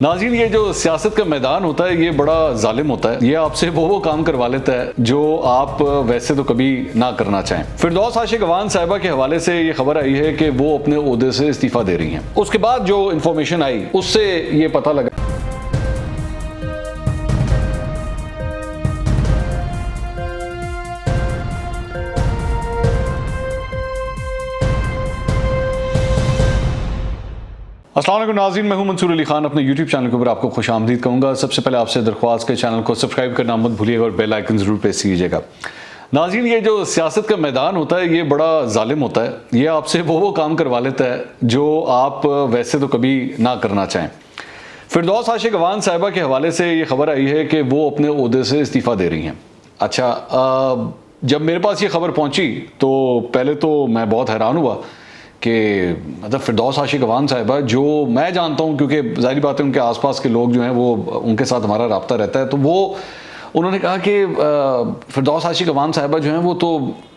नाज़रीन, ये जो सियासत का मैदान होता है ये बड़ा जालिम होता है। ये आपसे वो काम करवा लेता है जो आप वैसे तो कभी ना करना चाहें। फिरदौस आशिक अवान साहिबा के हवाले से ये खबर आई है कि वो अपने ओहदे से इस्तीफा दे रही हैं। उसके बाद जो इन्फॉर्मेशन आई उससे ये पता लगा अस्सलाम वालेकुम नाज़रीन, मैं हूं मंसूर अली खान। अपने YouTube चैनल के ऊपर आपको खुश आमदीद कहूँगा। सबसे पहले आपसे दरख्वास्त के चैनल को सब्सक्राइब करना मत भूलिएगा और बेल आइकन ज़रूर प्रेस कीजिएगा। नाज़रीन, ये जो सियासत का मैदान होता है ये बड़ा जालिम होता है। ये आपसे वो काम करवा लेता है जो आप वैसे तो कभी ना करना चाहें। फिरदौस आशिक अवान साहिबा के हवाले से ये खबर आई है कि वो अपने ओहदे से इस्तीफ़ा दे रही हैं। अच्छा, जब मेरे पास ये खबर पहुँची तो पहले तो मैं बहुत हैरान हुआ कि मतलब फिरदौस आशिक अवान साहिबा, जो मैं जानता हूँ क्योंकि ज़ाहिर बात है उनके आसपास के लोग जो हैं वो उनके साथ हमारा रब्ता रहता है, तो वो उन्होंने कहा कि फिरदौस आशिक अवान साहिबा जो हैं वो तो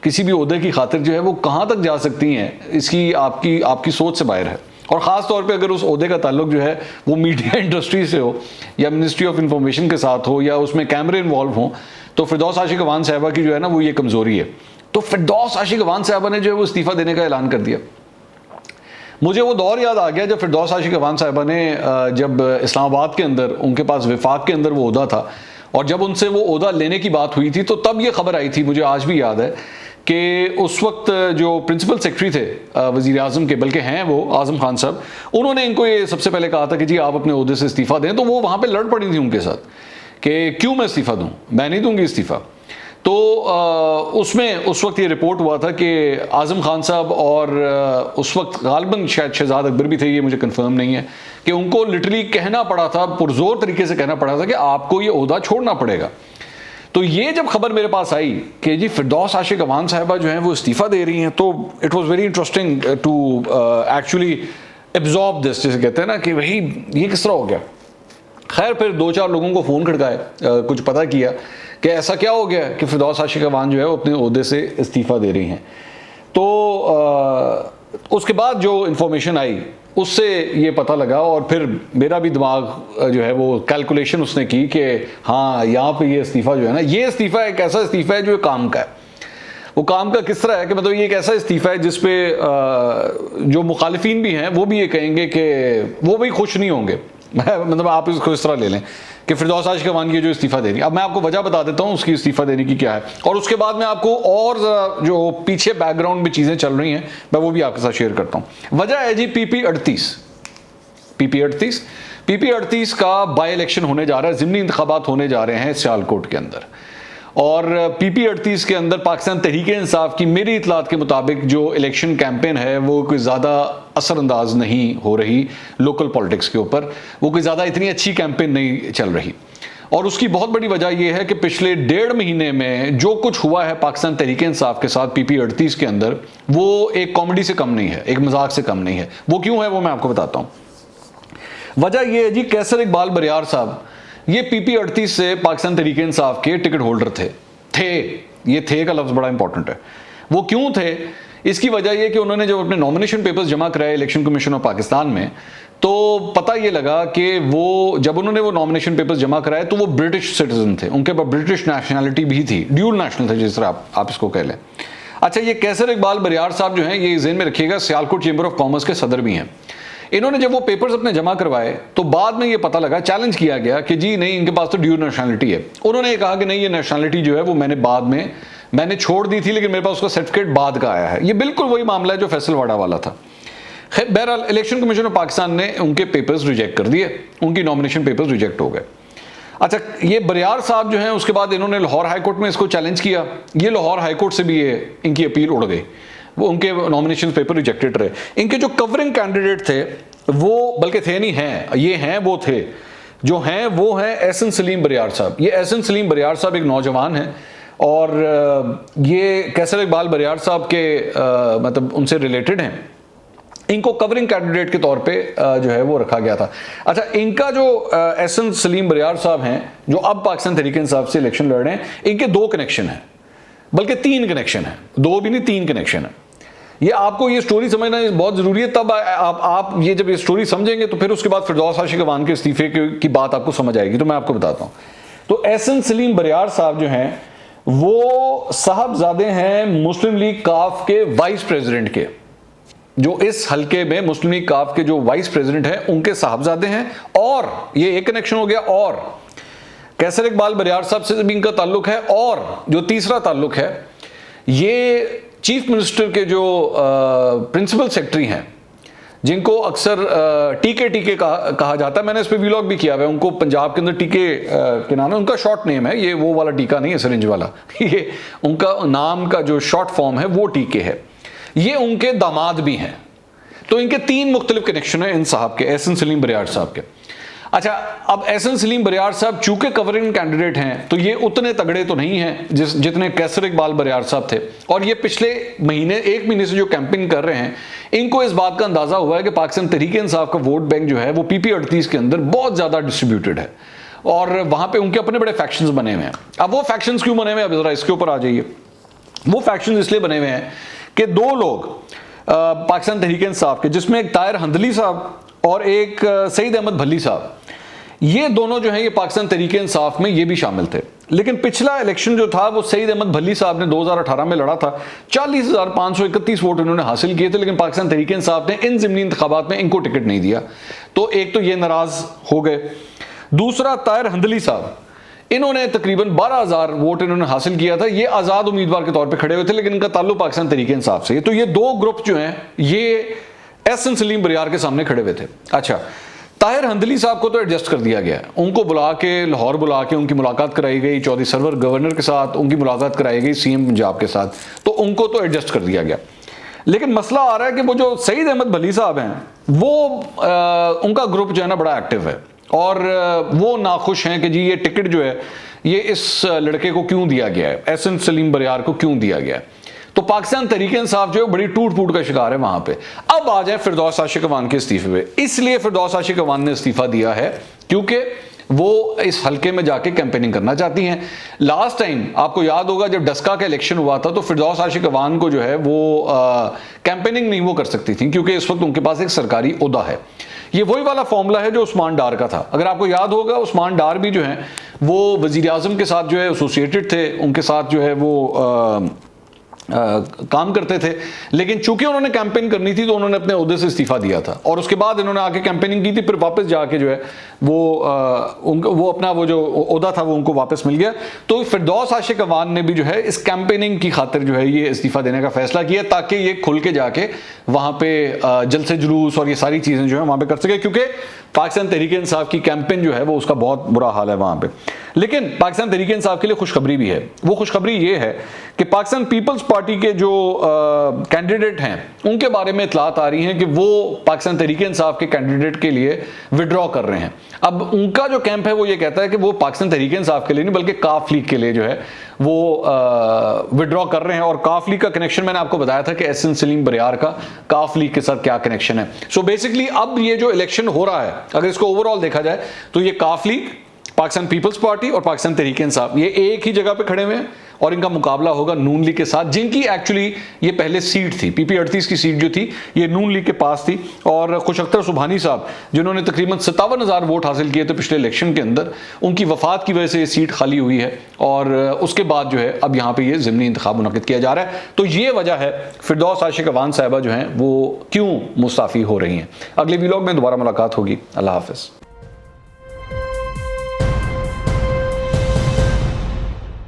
किसी भी ओहदे की खातिर जो है वो कहाँ तक जा सकती हैं, इसकी आपकी सोच से बाहर है। और ख़ास तौर पे अगर उस ओहदे का ताल्लुक जो है वो मीडिया इंडस्ट्री से हो या मिनिस्ट्री ऑफ इंफॉर्मेशन के साथ हो या उसमें कैमरे इन्वॉल्व हों, तो फिरदौस आशिक अवान साहिबा की जो है ना वो ये कमज़ोरी है। तो फिरदौस आशिक अवान साहिबा ने जो है वो इस्तीफ़ा देने का ऐलान कर दिया। मुझे वो दौर याद आ गया जब फिरदौस आशिक अवान साहिबा ने जब इस्लामाबाद के अंदर उनके पास विफाक के अंदर वो ओहदा था और जब उनसे वो ओहदा लेने की बात हुई थी तो तब ये खबर आई थी, मुझे आज भी याद है कि उस वक्त जो प्रिंसिपल सेक्रेटरी थे वज़ीर आज़म के, बल्कि हैं वो आज़म खान साहब, उन्होंने इनको ये सबसे पहले कहा था कि जी आप अपने ओहदे से इस्तीफ़ा दें। तो वो वहाँ पर लड़ पड़ी थी उनके साथ कि क्यों मैं इस्तीफ़ा दूँ, मैं नहीं दूँगी इस्तीफ़ा। तो उसमें उस वक्त ये रिपोर्ट हुआ था कि आज़म खान साहब और उस वक्त गालिबन शायद शहजाद अकबर भी थे, ये मुझे कंफर्म नहीं है, कि उनको लिटरली कहना पड़ा था, पुरजोर तरीके से कहना पड़ा था कि आपको ये ओहदा छोड़ना पड़ेगा। तो ये जब खबर मेरे पास आई कि जी फिरदौस आशिक अवान साहिबा जो हैं वो इस्तीफ़ा दे रही हैं, तो it was very interesting to actually absorb this, जैसे कहते हैं ना कि भाई ये किस तरह हो गया। खैर, फिर 2-4 लोगों को फ़ोन खड़काए, कुछ पता किया कि ऐसा क्या हो गया कि फिरदौस आशिक अवान जो है वो अपने ओहदे से इस्तीफ़ा दे रही हैं। तो उसके बाद जो इन्फॉर्मेशन आई उससे ये पता लगा और फिर मेरा भी दिमाग जो है वो कैलकुलेशन उसने की कि हाँ, यहाँ पे ये इस्तीफ़ा जो है ना, ये इस्तीफ़ा एक ऐसा इस्तीफ़ा है जो काम का है। वो काम का किस तरह है कि मतलब ये एक ऐसा इस्तीफ़ा है जिसपे जो मुखालिफिन भी हैं वो भी ये कहेंगे कि वो भी खुश नहीं होंगे। मतलब आप इसको इस तरह ले लें कि फिरदौस आशिक अवान की जो इस्तीफ़ा दे रही है। अब मैं आपको वजह बता देता हूँ उसकी इस्तीफ़ा देने की क्या है, और उसके बाद मैं आपको और ज़रा जो पीछे बैकग्राउंड में चीज़ें चल रही हैं मैं वो भी आपके साथ शेयर करता हूँ। वजह है जी PP 38 का बाई इलेक्शन होने जा रहा है, ज़िमनी इंतखाबात होने जा रहे हैं सियालकोट के अंदर। और PP 38 के अंदर पाकिस्तान तहरीक-ए-इंसाफ की मेरी इतलात के मुताबिक जो इलेक्शन कैंपेन है वो कोई ज़्यादा असरअंदाज नहीं हो रही लोकल पॉलिटिक्स के ऊपर, वो कोई ज़्यादा इतनी अच्छी कैंपेन नहीं चल रही। और उसकी बहुत बड़ी वजह यह है कि पिछले 1.5 महीने में जो कुछ हुआ है पाकिस्तान तहरीक-ए-इंसाफ के साथ PP 38 के अंदर, वो एक कॉमेडी से कम नहीं है, एक मजाक से कम नहीं है। वो क्यों है वो मैं आपको बताता हूँ। वजह यह है जी, कैसर इकबाल बरियार साहब ये PP 38 से पाकिस्तान तहरीक-ए-इंसाफ के टिकट होल्डर थे। ये थे का लफ्ज़ बड़ा इंपॉर्टेंट है। वो क्यों थे, इसकी वजह यह कि उन्होंने जब अपने नॉमिनेशन पेपर्स जमा कराए इलेक्शन कमीशन ऑफ पाकिस्तान में, तो पता ये लगा कि वो जब उन्होंने वो नॉमिनेशन पेपर्स जमा कराए तो वो ब्रिटिश सिटीजन थे, उनके पास ब्रिटिश नेशनैलिटी भी थी, ड्यूल नेशनल थे जिस तरह आप इसको कह लें। अच्छा, ये कैसर इकबाल बरियार साहब जो हैं ये ज़हन में रखिएगा सियालकोट चैम्बर ऑफ कॉमर्स के सदर भी हैं। इन्होंने जब वो पेपर्स अपने जमा करवाए तो बाद में ये पता लगा, चैलेंज किया गया कि जी नहीं, इनके पास तो ड्यूल नेशनैलिटी है। उन्होंने ये कहा कि नहीं, ये नेशनैलिटी जो है वो मैंने छोड़ दी थी, लेकिन मेरे पास उसका सर्टिफिकेट बाद का आया है। ये बिल्कुल वही मामला है जो फैसलवाड़ा वाला था। बहरहाल इलेक्शन कमीशन ऑफ पाकिस्तान ने उनके पेपर्स रिजेक्ट कर दिए, उनकी नॉमिनेशन पेपर्स रिजेक्ट हो गए। अच्छा, ये बरियार साहब जो हैं उसके बाद इन्होंने लाहौर हाईकोर्ट में इसको चैलेंज किया। ये लाहौर हाईकोर्ट से भी ये इनकी अपील उड़ गई, वो उनके नॉमिनेशन पेपर रिजेक्टेड रहे। इनके जो कवरिंग कैंडिडेट थे वो, बल्कि थे नहीं हैं, ये हैं वो थे, जो हैं वो हैं एहसन सलीम बरियार साहब। ये एहसन सलीम बरियार साहब एक नौजवान हैं और ये कैसर इकबाल बरियार साहब के मतलब उनसे रिलेटेड हैं। इनको कवरिंग कैंडिडेट के तौर पे जो है वो रखा गया था। अच्छा, इनका जो एहसन सलीम बरियार साहब हैं जो अब पाकिस्तान तहरीक-ए-इंसाफ से इलेक्शन लड़ रहे हैं, इनके 2 कनेक्शन हैं, बल्कि 3 कनेक्शन हैं, 2 भी नहीं 3 कनेक्शन है। ये आपको ये स्टोरी समझना बहुत जरूरी है, तब आप ये जब ये स्टोरी समझेंगे तो फिर उसके बाद फिरदौस आशिक अवान के इस्तीफे की बात आपको समझ आएगी। तो मैं आपको बताता हूं, तो एहसन सलीम बरियार साहब जो हैं वो साहबजादे हैं मुस्लिम लीग काफ के वाइस प्रेसिडेंट के, जो इस हलके में मुस्लिम लीग काफ के जो वाइस प्रेसिडेंट हैं उनके साहबजादे हैं। और ये एक कनेक्शन हो गया, और कैसर इकबाल बरियार साहब से भी इनका ताल्लुक है। और जो तीसरा ताल्लुक है, ये चीफ मिनिस्टर के जो प्रिंसिपल सेक्रेटरी हैं, जिनको अक्सर टीके कहा जाता है, मैंने इस पर व्लॉग भी किया हुआ है, उनको पंजाब के अंदर टीके के नाम है, उनका शॉर्ट नेम है, ये वो वाला टीका नहीं है सिरिंज वाला, ये उनका नाम का जो शॉर्ट फॉर्म है वो टीके है। ये उनके दामाद भी हैं। तो इनके 3 मुख्तलिफ कनेक्शन है इन साहब के, एहसन सलीम बरियार साहब के। अच्छा, अब एहसन सलीम बरियार साहब चूंकि कवरिंग कैंडिडेट हैं तो ये उतने तगड़े तो नहीं हैं जितने कैसर इकबाल बरियार साहब थे। और ये पिछले महीने 1 महीने से जो कैंपेन कर रहे हैं, इनको इस बात का अंदाजा हुआ है कि पाकिस्तान तहरीक इंसाफ का वोट बैंक जो है वो PP 38 के अंदर बहुत ज्यादा डिस्ट्रीब्यूटेड है और वहां पे उनके अपने बड़े फैक्शंस बने हुए हैं। अब वो फैक्शंस क्यों बने हुए हैं, अब जरा इसके ऊपर आ जाइए। वो फैक्शंस इसलिए बने हुए हैं कि 2 लोग पाकिस्तान तहरीक इंसाफ के, जिसमें एक ताहिर हंदली साहब और एक सईद अहमद भल्ली साहब, ये दोनों जो है ये पाकिस्तान तहरीक इंसाफ में ये भी शामिल थे। लेकिन पिछला इलेक्शन जो था वो सईद अहमद भल्ली साहब ने 2018 में लड़ा था, 40,531 वोट इन्होंने हासिल किए थे, लेकिन पाकिस्तान तहरीक इंसाफ ने इन ज़िमनी इंतखाबात में इनको टिकट नहीं दिया। तो एक तो ये नाराज हो गए। दूसरा, ताहिर हंदली साहब, इन्होंने तकरीबन 12,000 वोट इन्होंने हासिल किया था, ये आज़ाद उम्मीदवार के तौर पर खड़े हुए थे, लेकिन इनका ताल्लुक पाकिस्तान तहरीक इंसाफ से। तो ये 2 ग्रुप जो हैं ये एहसन सलीम बरियार के सामने खड़े हुए थे। अच्छा, ताहिर हंदली साहब को तो एडजस्ट कर दिया गया, उनको बुला के लाहौर बुला के उनकी मुलाकात कराई गई, चौधरी सरवर गवर्नर के साथ उनकी मुलाकात कराई गई, CM पंजाब के साथ, तो उनको तो एडजस्ट कर दिया गया। लेकिन मसला आ रहा है कि वो जो सईद अहमद भल्ली साहब हैं वो उनका ग्रुप जो है ना बड़ा एक्टिव है और वो नाखुश हैं कि जी ये टिकट जो है ये इस लड़के को क्यों दिया गया है, एहसन सलीम बरियार को क्यों दिया गया है। तो पाकिस्तान तहरीक इंसाफ जो है बड़ी टूट फूट का शिकार है वहां पे। अब आ जाए फिरदौस आशिक अवान के इस्तीफे पे। इसलिए फिरदौस आशिक अवान ने इस्तीफा दिया है क्योंकि वो इस हलके में जाके कैंपेनिंग करना चाहती हैं। लास्ट टाइम आपको याद होगा जब डस्का का इलेक्शन हुआ था तो फिरदौस आशिक अवान को जो है वो कैंपेनिंग नहीं वो कर सकती थी क्योंकि इस वक्त उनके पास एक सरकारी ओहदा है। ये वही वाला फॉर्मूला है जो उस्मान डार का था। अगर आपको याद होगा उस्मान डार भी जो है वो वजीर आजम के साथ जो है एसोसिएटेड थे, उनके साथ जो है वो काम करते थे, लेकिन चूंकि उन्होंने कैंपेन करनी थी तो उन्होंने अपने ओहदे से इस्तीफा दिया था और उसके बाद इन्होंने आके कैंपेनिंग की थी, फिर वापस जाके जो है वो अपना वो जो ओहदा था वो उनको वापस मिल गया। तो फिरदौस आशिक अवान ने भी जो है इस कैंपेनिंग की खातिर जो है ये इस्तीफा देने का फैसला किया ताकि ये खुल के जाके वहां पे जलसे जुलूस और ये सारी चीजें जो है वहां पे कर सके, क्योंकि पाकिस्तान तहरीक इंसाफ की कैंपेन जो है वो उसका बहुत बुरा हाल है वहां पे। लेकिन पाकिस्तान तहरीक इंसाफ के लिए खुशखबरी भी है। वो खुशखबरी ये है कि पाकिस्तान पीपल्स पार्टी के जो कैंडिडेट हैं उनके बारे में इतलात आ रही हैं कि वो पाकिस्तान तहरीक इंसाफ के कैंडिडेट के लिए विड्रॉ कर रहे हैं। अब उनका जो कैंप है वो ये कहता है कि वो पाकिस्तान तहरीक इंसाफ के लिए नहीं बल्कि काफ लीग के लिए जो है वो विड्रॉ कर रहे हैं। और काफ लीग का कनेक्शन मैंने आपको बताया था कि एहसन सलीम बरियार का काफ लीग के साथ क्या कनेक्शन है। सो बेसिकली अब ये जो इलेक्शन हो रहा है अगर इसको ओवरऑल देखा जाए तो ये काफ लीग, पाकिस्तान पीपल्स पार्टी और पाकिस्तान तहरीक इंसाफ ये एक ही जगह पे खड़े हुए हैं और इनका मुकाबला होगा नून लीग के साथ, जिनकी एक्चुअली ये पहले सीट थी, PP 38 की सीट जो थी ये नून लीग के पास थी। और खुश अख्तर सुबहानी साहब जिन्होंने तकरीबन 57,000 वोट हासिल किए थे पिछले इलेक्शन के अंदर, उनकी वफात की वजह से ये सीट खाली हुई है और उसके बाद जो है अब यहाँ पे ये ज़िमनी इंतखाब मुनक़िद किया जा रहा है। तो ये वजह है फिरदौस आशिक अवान साहिबा जो हैं वो क्यों मुस्ताफ़ी हो रही हैं। अगले व्लॉग में दोबारा मुलाकात होगी। अल्लाह हाफ़िज़।